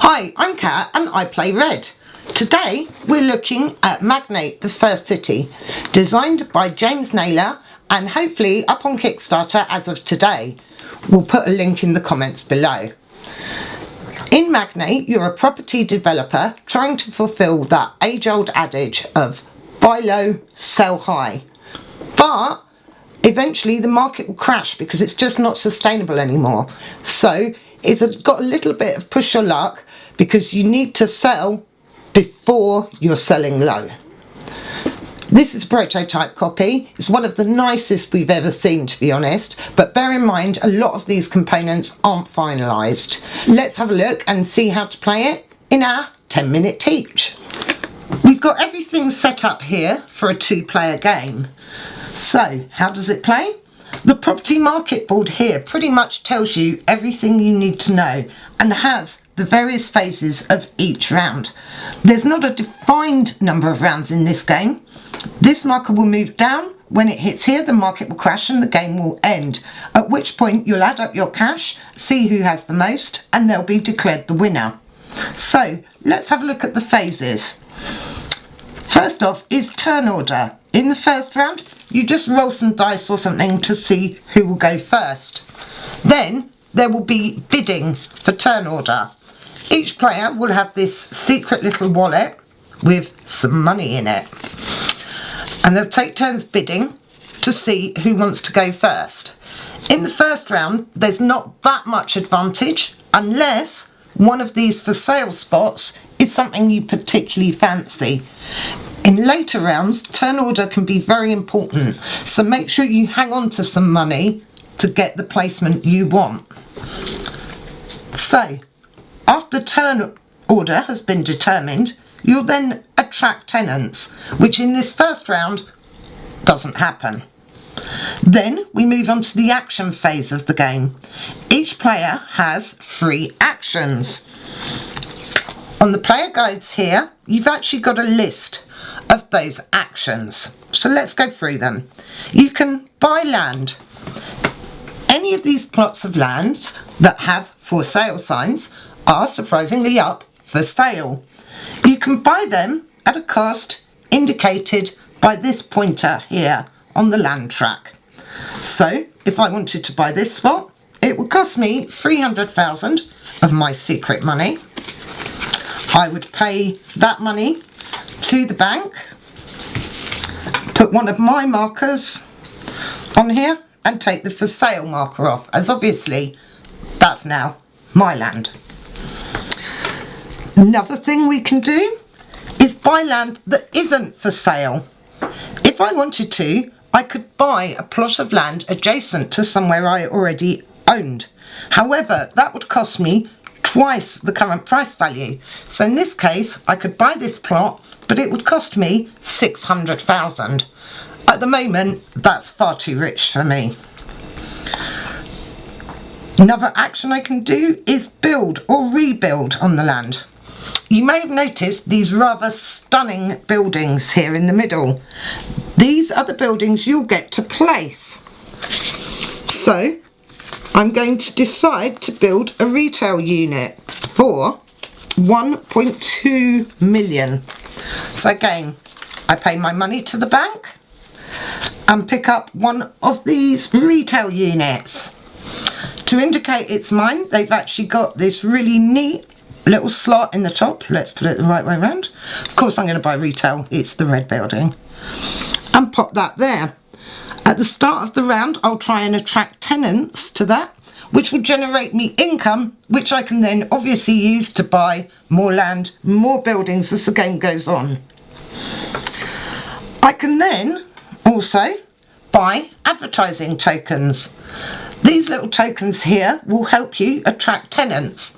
Hi, I'm Kat and I play Red. Today we're looking at Magnate The First City, designed by James Naylor and hopefully up on Kickstarter as of today. We'll put a link in the comments below. In Magnate, you're a property developer trying to fulfill that age-old adage of buy low, sell high. But eventually the market will crash because it's just not sustainable anymore. So it's got a little bit of push your luck because you need to sell before you're selling low. This is a prototype copy. It's one of the nicest we've ever seen, to be honest, but bear in mind a lot of these components aren't finalised. Let's have a look and see how to play it in our 10-minute teach. We've got everything set up here for a 2-player game. So how does it play? The property market board here pretty much tells you everything you need to know and has the various phases of each round. There's not a defined number of rounds in this game. This marker will move down. When it hits here, the market will crash and the game will end, at which point you'll add up your cash, see who has the most, and they'll be declared the winner. So let's have a look at the phases. First off is turn order. In the first round, you just roll some dice or something to see who will go first. Then there will be bidding for turn order. Each player will have this secret little wallet with some money in it. And they'll take turns bidding to see who wants to go first. In the first round, there's not that much advantage unless one of these for sale spots is something you particularly fancy. In later rounds, turn order can be very important, so make sure you hang on to some money to get the placement you want. So, after turn order has been determined, you'll then attract tenants, which in this first round doesn't happen. Then we move on to the action phase of the game. Each player has 3 actions. On the player guides here, you've actually got a list of those actions. So let's go through them. You can buy land. Any of these plots of land that have for sale signs are surprisingly up for sale. You can buy them at a cost indicated by this pointer here on the land track. So if I wanted to buy this spot, it would cost me 300,000 of my secret money. I would pay that money to the bank, put one of my markers on here and take the for sale marker off, as obviously that's now my land. Another thing we can do is buy land that isn't for sale. If I wanted to, I could buy a plot of land adjacent to somewhere I already owned. However, that would cost me twice the current price value. So in this case, I could buy this plot, but it would cost me 600,000. At the moment, that's far too rich for me. Another action I can do is build or rebuild on the land. You may have noticed these rather stunning buildings here in the middle. These are the buildings you'll get to place. So I'm going to decide to build a retail unit for 1.2 million. So again, I pay my money to the bank and pick up one of these retail units. To indicate it's mine, they've actually got this really neat little slot in the top. Let's put it the right way around. Of course I'm going to buy retail, it's the red building. And pop that there. At the start of the round, I'll try and attract tenants to that, which will generate me income, which I can then obviously use to buy more land, more buildings as the game goes on. I can then also buy advertising tokens. These little tokens here will help you attract tenants.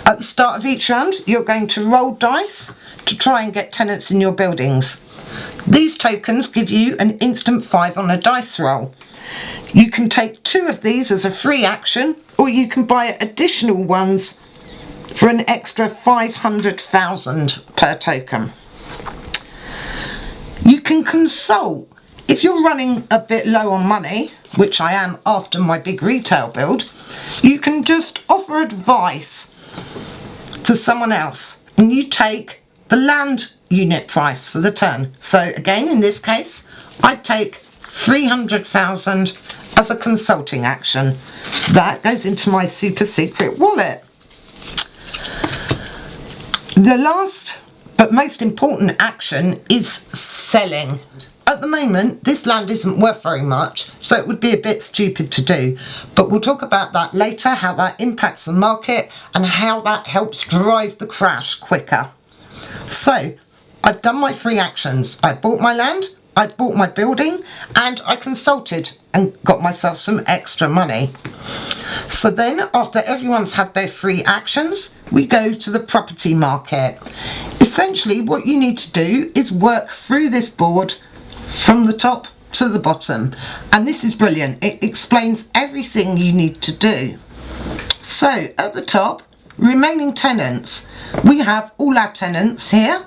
At the start of each round, you're going to roll dice to try and get tenants in your buildings. These tokens give you an instant 5 on a dice roll. You can take 2 of these as a free action, or you can buy additional ones for an extra 500,000 per token. You can consult. If you're running a bit low on money, which I am after my big retail build, you can just offer advice to someone else, and you take the land unit price for the turn. So again, in this case, I'd take 300,000 as a consulting action. That goes into my super secret wallet. The last but most important action is selling. At the moment, this land isn't worth very much, so it would be a bit stupid to do. But we'll talk about that later, how that impacts the market and how that helps drive the crash quicker. So, I've done my 3 actions. I bought my land, I bought my building, and I consulted and got myself some extra money. So then, after everyone's had their 3 actions, we go to the property market. Essentially, what you need to do is work through this board from the top to the bottom, and this is brilliant. It explains everything you need to do. So at the top, remaining tenants, we have all our tenants here,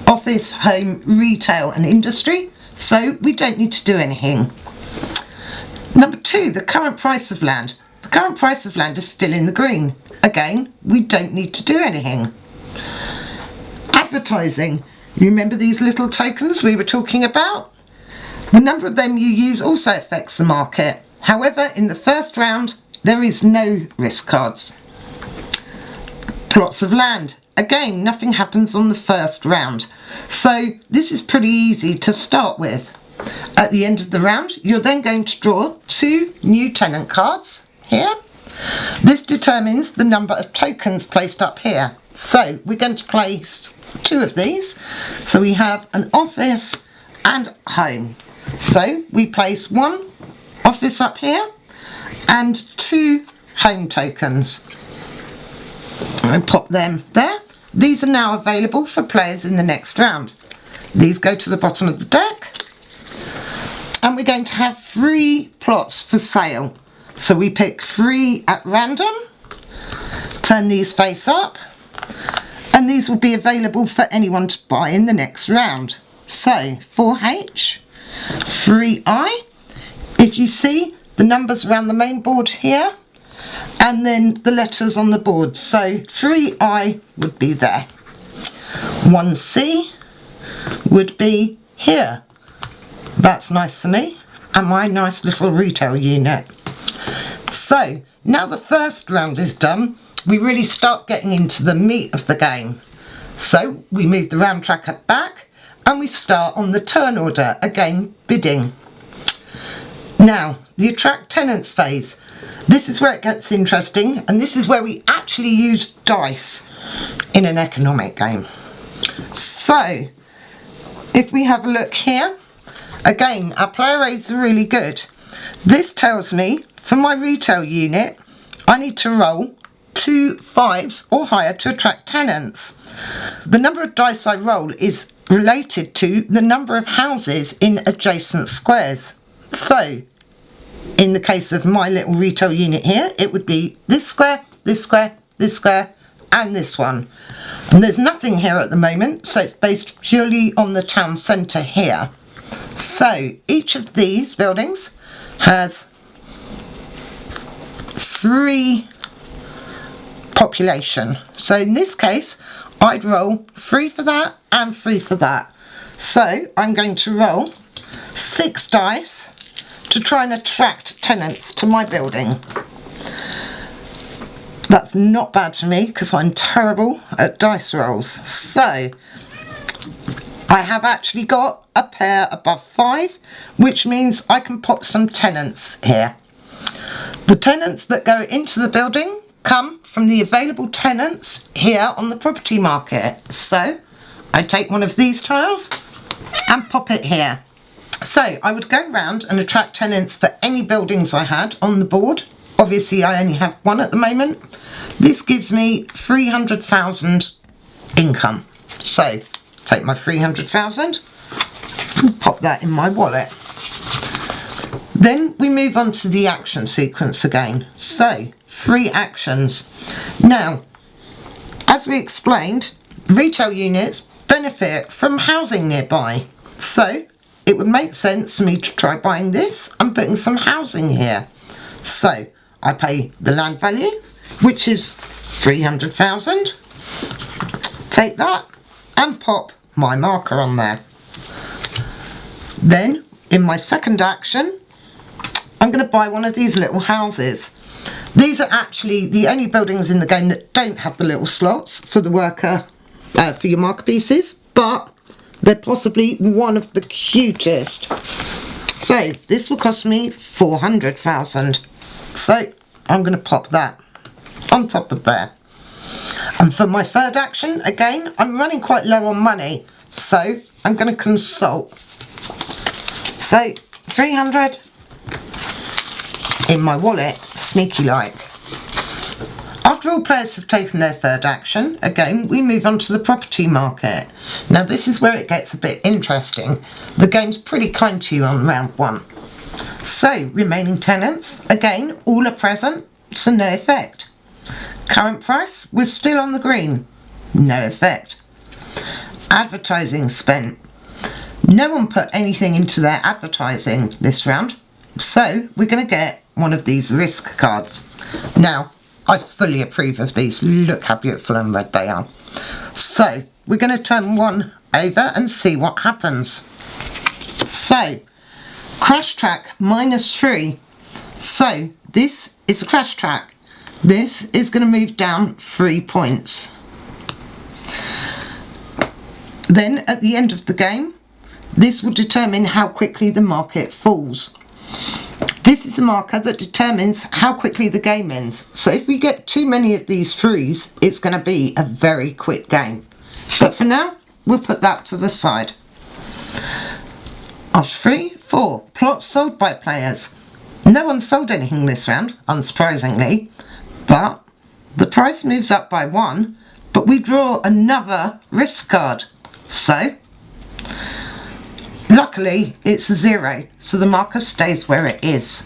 office, home, retail and industry, so we don't need to do anything. Number 2, the current price of land. The current price of land is still in the green. Again, we don't need to do anything. Advertising. Remember these little tokens we were talking about? The number of them you use also affects the market. However, in the first round, there is no risk cards. Plots of land. Again, nothing happens on the first round. So this is pretty easy to start with. At the end of the round, you're then going to draw 2 new tenant cards here. This determines the number of tokens placed up here. So we're going to place 2 of these. So we have an office and home. So we place 1 office up here and 2 home tokens. I pop them there. These are now available for players in the next round. These go to the bottom of the deck. And we're going to have 3 plots for sale. So we pick 3 at random, turn these face up, and these will be available for anyone to buy in the next round. So 4H, 3I, if you see the numbers around the main board here, and then the letters on the board. So 3I would be there. 1C would be here. That's nice for me and my nice little retail unit. So now the first round is done, we really start getting into the meat of the game. So we move the round tracker back and we start on the turn order, again bidding. Now the attract tenants phase. This is where it gets interesting, and this is where we actually use dice in an economic game. So if we have a look here, again our player aids are really good. This tells me for my retail unit I need to roll 2 5s or higher to attract tenants. The number of dice I roll is related to the number of houses in adjacent squares. So in the case of my little retail unit here, it would be this square, this square, this square, and this one. And there's nothing here at the moment, so it's based purely on the town centre here. So each of these buildings has 3 population. So in this case, I'd roll 3 for that and 3 for that. So I'm going to roll 6 dice to try and attract tenants to my building. That's not bad for me because I'm terrible at dice rolls. So I have actually got a pair above 5, which means I can pop some tenants here. The tenants that go into the building come from the available tenants here on the property market. So I take one of these tiles and pop it here. So I would go round and attract tenants for any buildings I had on the board. Obviously I only have 1 at the moment. This gives me 300,000 income. So take my 300,000 and pop that in my wallet. Then we move on to the action sequence again. So 3 actions. Now, as we explained, retail units benefit from housing nearby. So it would make sense for me to try buying this and putting some housing here. So I pay the land value, which is 300,000. take that and pop my marker on there. Then in my second action, I'm going to buy one of these little houses. These are actually the only buildings in the game that don't have the little slots for the worker, for your marker pieces, but they're possibly one of the cutest. So this will cost me 400,000. So I'm going to pop that on top of there. And for my third action, again, I'm running quite low on money, so I'm going to consult. So 300 in my wallet, sneaky like. After all players have taken their third action, again, we move on to the property market. Now this is where it gets a bit interesting. The game's pretty kind to you on round one. So, remaining tenants, again, all are present, so no effect. Current price, we're still on the green, no effect. Advertising spent. No one put anything into their advertising this round, so we're going to get one of these risk cards. Now, I fully approve of these. Look how beautiful and red they are. So, we're going to turn one over and see what happens. So, crash track -3. So, this is a crash track. This is going to move down 3 points. Then, at the end of the game, this will determine how quickly the market falls. This is a marker that determines how quickly the game ends. So if we get too many of these 3s, it's going to be a very quick game. But for now, we'll put that to the side. After 3, 4, plots sold by players. No one sold anything this round, unsurprisingly, but the price moves up by 1, but we draw another risk card. So, luckily, it's a 0, so the marker stays where it is.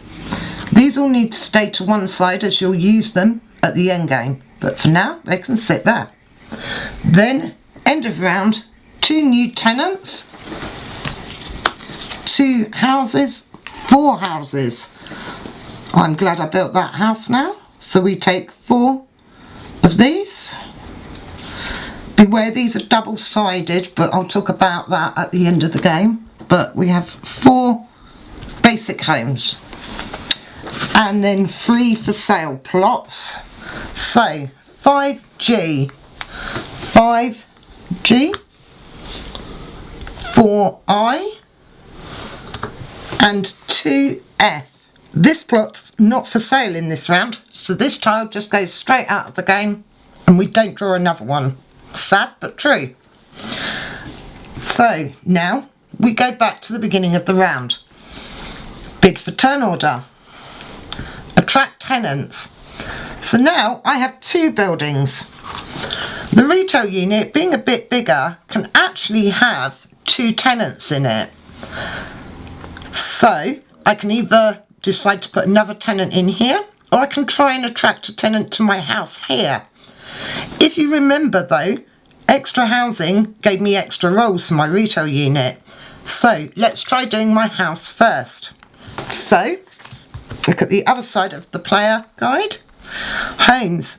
These all need to stay to one side as you'll use them at the end game, but for now, they can sit there. Then, end of round, 2 new tenants, 2 houses, 4 houses. I'm glad I built that house now, so we take 4 of these. Beware, these are double-sided, but I'll talk about that at the end of the game. But we have 4 basic homes and then 3 for sale plots. So 5G, 5G, 4I and 2F. This plot's not for sale in this round, so this tile just goes straight out of the game and we don't draw another one. Sad but true. So now we go back to the beginning of the round. Bid for turn order. Attract tenants. So now I have 2 buildings. The retail unit, being a bit bigger, can actually have 2 tenants in it. So I can either decide to put another tenant in here, or I can try and attract a tenant to my house here. If you remember though, extra housing gave me extra rolls for my retail unit. So let's try doing my house first. So look at the other side of the player guide. Homes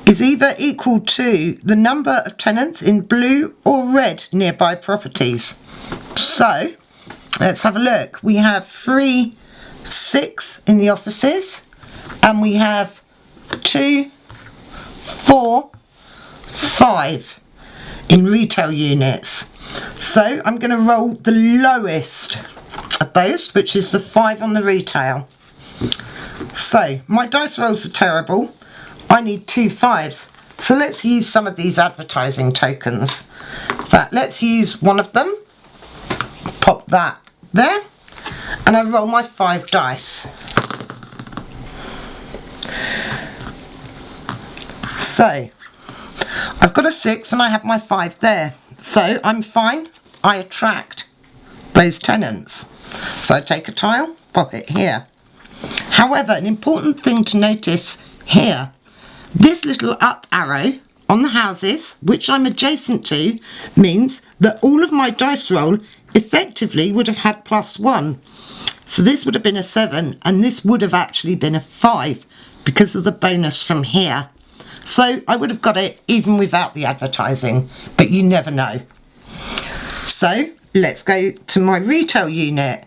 is either equal to the number of tenants in blue or red nearby properties. So let's have a look. We have 3, 6 in the offices, and we have 2, 4, 5 in retail units. So I'm going to roll the lowest of those, which is the 5 on the retail. So my dice rolls are terrible. I need 2 5s. So let's use some of these advertising tokens. But let's use one of them. Pop that there. And I roll my 5 dice. So I've got a 6 and I have my 5 there. So I'm fine. I attract those tenants. So I take a tile, pop it here. However, an important thing to notice here, this little up arrow on the houses, which I'm adjacent to, means that all of my dice roll effectively would have had +1. So this would have been a 7, and this would have actually been a 5 because of the bonus from here. So I would have got it even without the advertising, but you never know. So let's go to my retail unit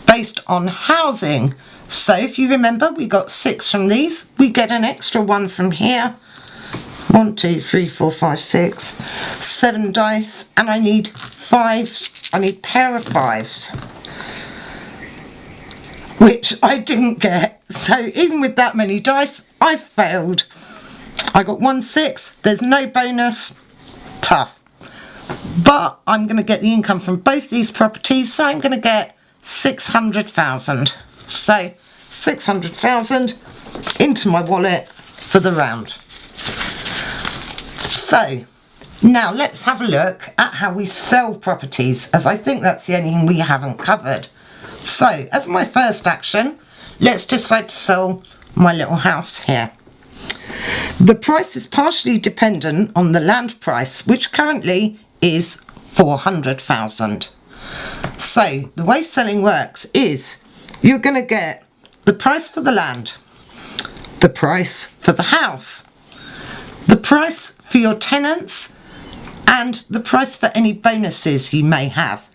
based on housing. So if you remember, we got 6 from these. We get an extra 1 from here. 1, 2, 3, 4, 5, 6, 7 dice, and I need 5s. I need a pair of 5s, which I didn't get. So even with that many dice, I failed. I got 1 6. There's no bonus. Tough. But I'm going to get the income from both these properties, so I'm going to get 600,000. So 600,000 into my wallet for the round. So now let's have a look at how we sell properties, as I think that's the only thing we haven't covered. So as my first action, let's decide to sell my little house here. The price is partially dependent on the land price, which currently is 400,000. So the way selling works is you're going to get the price for the land, the price for the house, the price for your tenants, and the price for any bonuses you may have.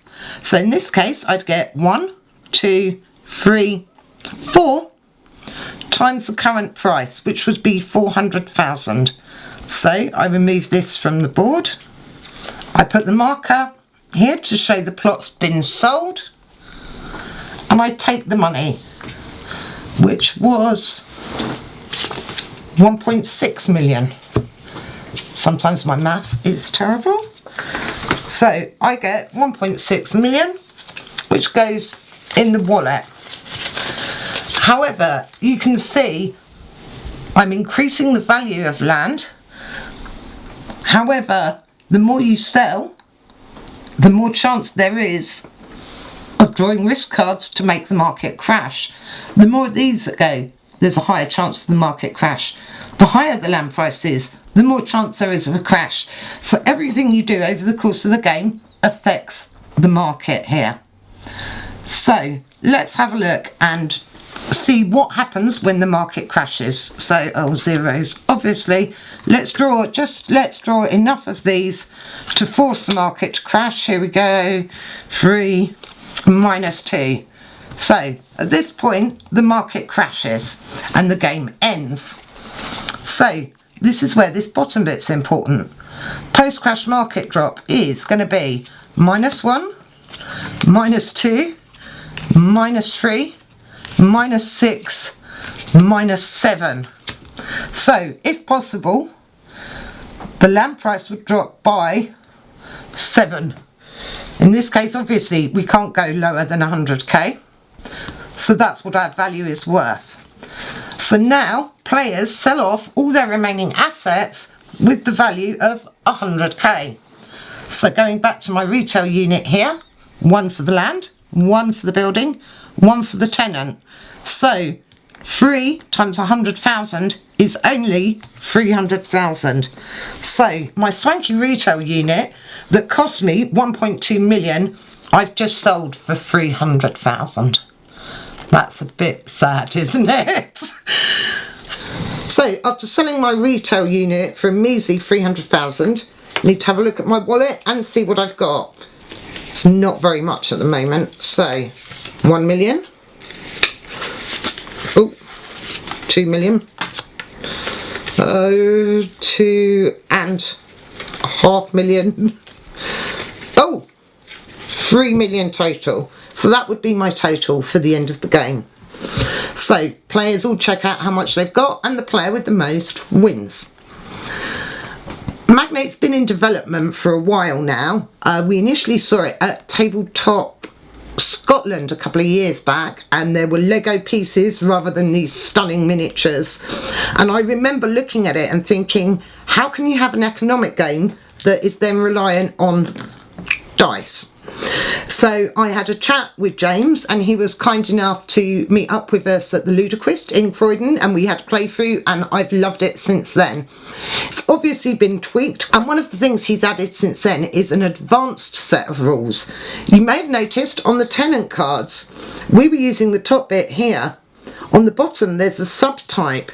So in this case, I'd get 1, 2, 3, 4 times the current price, which would be 400,000. So I remove this from the board. I put the marker here to show the plot's been sold, and I take the money, which was 1.6 million. Sometimes my maths is terrible. So I get 1.6 million, which goes in the wallet. However, you can see I'm increasing the value of land. However, the more you sell, the more chance there is of drawing risk cards to make the market crash. The more of these that go, there's a higher chance of the market crash. The higher the land price is, the more chance there is of a crash. So everything you do over the course of the game affects the market here. So let's have a look and see what happens when the market crashes. So zeros, obviously. Let's draw enough of these to force the market to crash. Here we go, 3 minus 2. So at this point the market crashes and the game ends. So this is where this bottom bit's important. Post crash market drop is going to be -1, -2, -3, -6, -7. So if possible, the land price would drop by 7. In this case, obviously, we can't go lower than 100k. So that's what our value is worth. So now players sell off all their remaining assets with the value of 100k. So going back to my retail unit here, 1 for the land, 1 for the building, 1 for the tenant. So 3 times 100,000 is only 300,000. So my swanky retail unit that cost me 1.2 million, I've just sold for 300,000. That's a bit sad, isn't it? So after selling my retail unit for a measly 300,000, I need to have a look at my wallet and see what I've got. It's not very much at the moment. So 1 million. Oh, 2 million. 2.5 million. Oh, 3 million total. So that would be my total for the end of the game. So players all check out how much they've got, and the player with the most wins. Magnate's been in development for a while now. We initially saw it at Tabletop Scotland a couple of years back, and there were Lego pieces rather than these stunning miniatures. And I remember looking at it and thinking, how can you have an economic game that is then reliant on dice? So I had a chat with James, and he was kind enough to meet up with us at the Ludicrous in Croydon, and we had a playthrough, and I've loved it since then. It's obviously been tweaked, and one of the things he's added since then is an advanced set of rules. You may have noticed on the tenant cards, we were using the top bit here. On the bottom there's a subtype.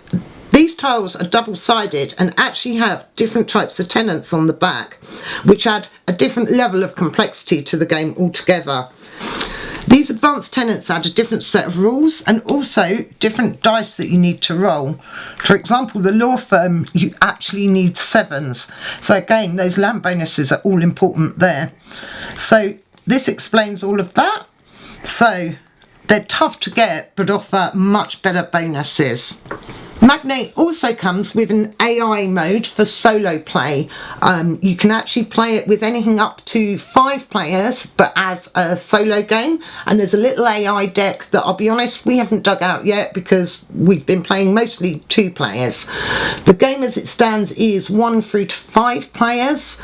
These tiles are double-sided and actually have different types of tenants on the back, which add a different level of complexity to the game altogether. These advanced tenants add a different set of rules and also different dice that you need to roll. For example, the law firm, you actually need 7s. So again, those land bonuses are all important there. So this explains all of that. So they're tough to get, but offer much better bonuses. Magnate also comes with an AI mode for solo play. You can actually play it with anything up to 5 players, but as a solo game. And there's a little AI deck that, I'll be honest, we haven't dug out yet because we've been playing mostly 2 players. The game as it stands is 1 through to 5 players.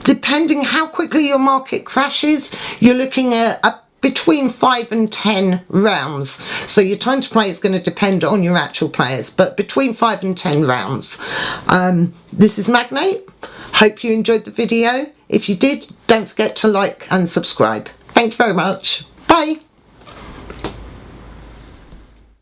Depending how quickly your market crashes, you're looking at between 5 and 10 rounds. So your time to play is going to depend on your actual players, but between 5 and 10 rounds. This is Magnate. Hope you enjoyed the video. If you did, don't forget to like and subscribe. Thank you very much. Bye.